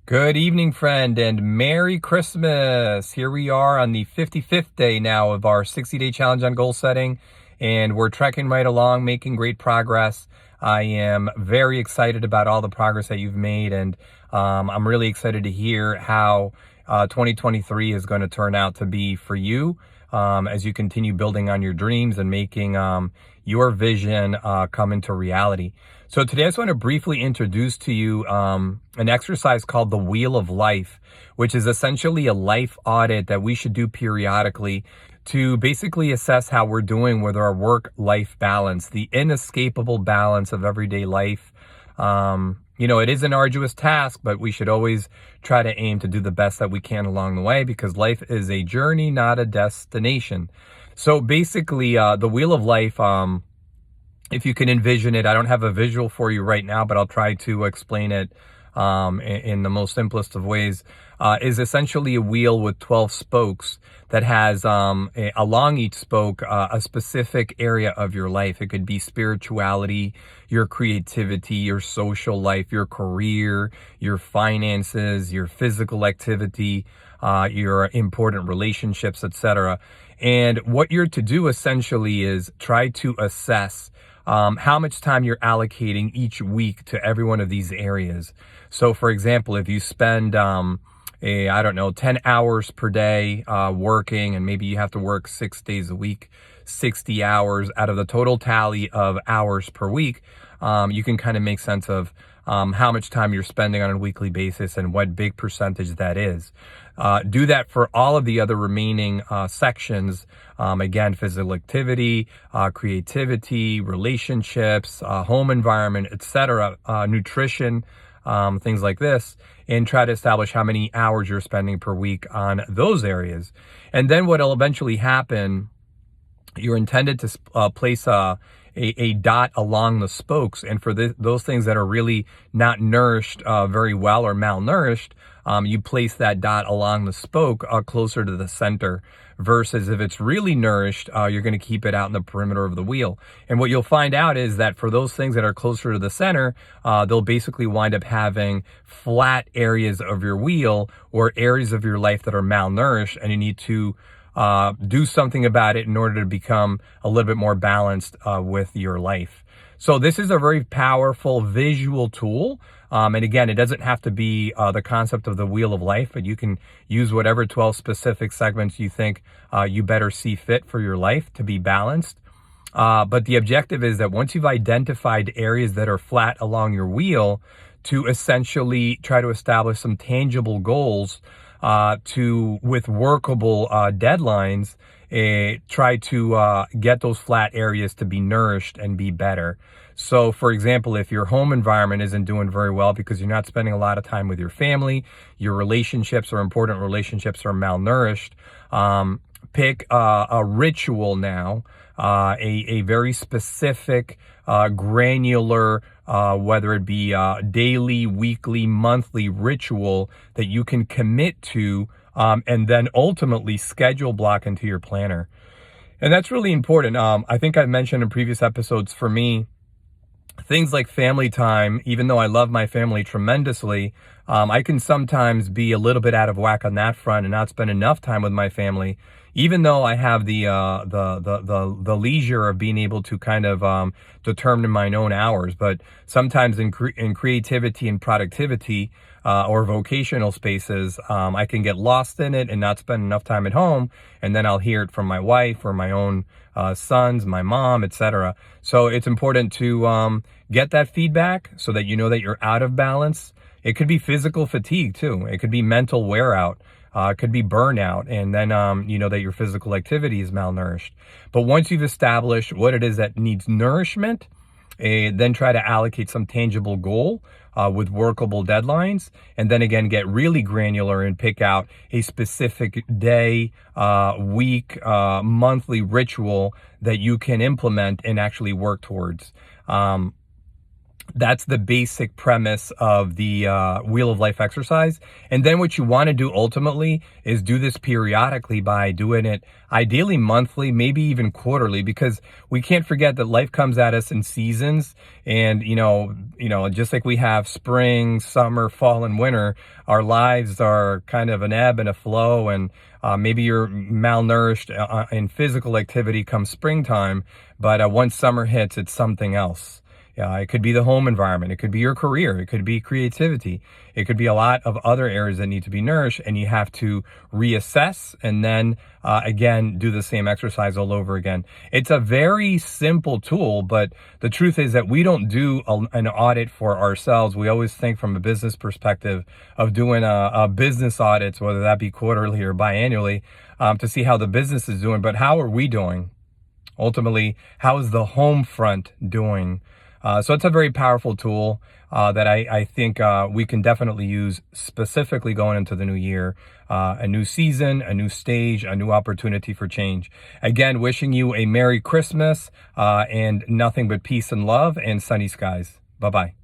Good evening, friend, and Merry Christmas. Here we are on the 55th day now of our 60-day challenge on goal setting, and we're trekking right along, making great progress. I am very excited about all the progress that you've made, and I'm really excited to hear how 2023 is going to turn out to be for you as you continue building on your dreams and making your vision come into reality. So today I just want to briefly introduce to you an exercise called the Wheel of Life, which is essentially a life audit that we should do periodically to basically assess how we're doing with our work-life balance, the inescapable balance of everyday life. It is an arduous task, but we should always try to aim to do the best that we can along the way because life is a journey, not a destination. So basically, the Wheel of Life, if you can envision it, I don't have a visual for you right now, but I'll try to explain it in the most simplest of ways, is essentially a wheel with 12 spokes that has along each spoke a specific area of your life. It could be spirituality, your creativity, your social life, your career, your finances, your physical activity, your important relationships, etc. And what you're to do essentially is try to assess how much time you're allocating each week to every one of these areas. So for example, if you spend, 10 hours per day working, and maybe you have to work 6 days a week, 60 hours out of the total tally of hours per week, you can kind of make sense of how much time you're spending on a weekly basis and what big percentage that is. Do that for all of the other remaining sections. Again, physical activity, creativity, relationships, home environment, etc., nutrition, things like this, and try to establish how many hours you're spending per week on those areas. And then what will eventually happen, you're intended to place a dot along the spokes. And for those things that are really not nourished very well or malnourished, you place that dot along the spoke closer to the center, versus if it's really nourished, you're going to keep it out in the perimeter of the wheel. And what you'll find out is that for those things that are closer to the center, they'll basically wind up having flat areas of your wheel or areas of your life that are malnourished, and you need to do something about it in order to become a little bit more balanced with your life. So this is a very powerful visual tool. And again, it doesn't have to be the concept of the Wheel of Life, but you can use whatever 12 specific segments you think you better see fit for your life to be balanced. But the objective is that once you've identified areas that are flat along your wheel, to essentially try to establish some tangible goals with workable deadlines, try to get those flat areas to be nourished and be better. So, for example, if your home environment isn't doing very well because you're not spending a lot of time with your family, your relationships or important relationships are malnourished, pick a ritual now, a very specific, granular, whether it be daily, weekly, monthly ritual that you can commit to, and then ultimately schedule block into your planner. And that's really important. I think I mentioned in previous episodes, for me, things like family time, even though I love my family tremendously, I can sometimes be a little bit out of whack on that front and not spend enough time with my family, even though I have the leisure of being able to kind of determine my own hours. But sometimes in creativity and productivity or vocational spaces, I can get lost in it and not spend enough time at home, and then I'll hear it from my wife or my own sons, my mom, etc. So it's important to get that feedback so that you know that you're out of balance. It could be physical fatigue too. It could be mental wear out. It could be burnout, and then you know that your physical activity is malnourished. But once you've established what it is that needs nourishment, then try to allocate some tangible goal with workable deadlines, and then again get really granular and pick out a specific day, week, monthly ritual that you can implement and actually work towards. That's the basic premise of the Wheel of Life exercise. And then what you want to do ultimately is do this periodically by doing it ideally monthly, maybe even quarterly, because we can't forget that life comes at us in seasons. And, just like we have spring, summer, fall, and winter, our lives are kind of an ebb and a flow. And maybe you're malnourished in physical activity come springtime, but once summer hits, it's something else. Yeah, it could be the home environment. It could be your career. It could be creativity. It could be a lot of other areas that need to be nourished, and you have to reassess and then again do the same exercise all over again. It's a very simple tool, but the truth is that we don't do an audit for ourselves. We always think from a business perspective of doing a business audits, whether that be quarterly or biannually, to see how the business is doing. But how are we doing? Ultimately, how is the home front doing? So it's a very powerful tool that I think we can definitely use specifically going into the new year, a new season, a new stage, a new opportunity for change. Again, wishing you a Merry Christmas and nothing but peace and love and sunny skies. Bye-bye.